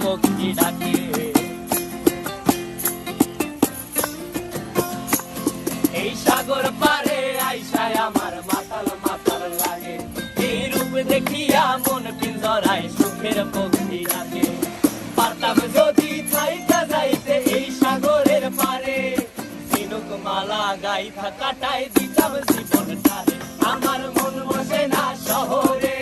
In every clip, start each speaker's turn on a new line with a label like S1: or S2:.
S1: পক্ষী ডাকে। এই সাগর পারে আইসায় আমার মাতাল মাতাল লাগে, এই রূপ দেখিয়া মন পিঞ্জরায় সুখের পক্ষী ডাকে। পারতাম যদি থাইকা যাইতে এই সাগরের পারে, ঝিনুক মালা গাইথা কাটাই দিতাম জীবনটারে। আমার মন বসে না শহরে,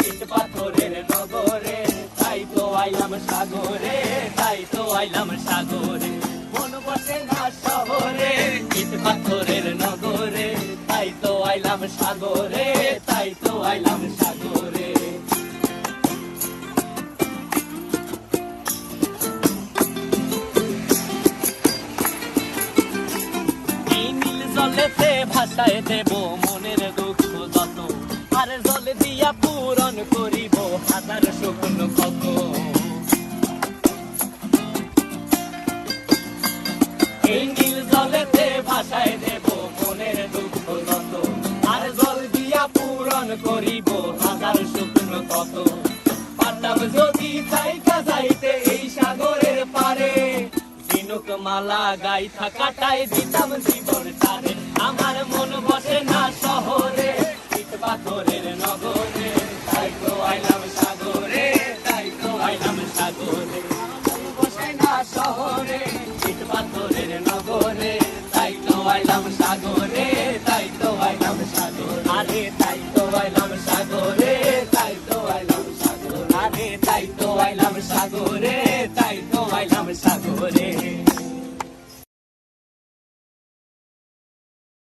S1: ইট পাথরের নগরে, তাই তো আইলাম সাগরে, তাই তো আইলাম সাগরে। মন বসে না শহরে, ইট পাথরের নগরে, তাই তো আইলাম সাগরে, তাই তো আইলাম সাগরে। জলেতে ভাসায় দেব মনের দুঃখ যত, আর জল দিয়া পূরণ করিব হাজার শুকনো ক্ষত। এই নীল জলেতে ভাসায় দেব মনের দুঃখ যত, আর জল দিয়া পূরণ করিব হাজার শুকনো ক্ষত। পারতাম যদি থাইকা যাইতে এই সাগরের পারে, ঝিনুক মালা গাইথা কাটাই দিতাম জীবনটারে। আমার মন বসে না শহরে, ইট পাথরের নগরে, তাই তো আইলাম সাগরে, তাই তো আইলাম সাগরে। মন বসে না শহরে, ইট পাথরের নগরে, তাই তো আইলাম সাগরে, তাই তো আইলাম সাগরে। আরে তাই তো আইলাম সাগরে, তাই তো আইলাম সাগরে। আরে তাই তো আইলাম সাগরে।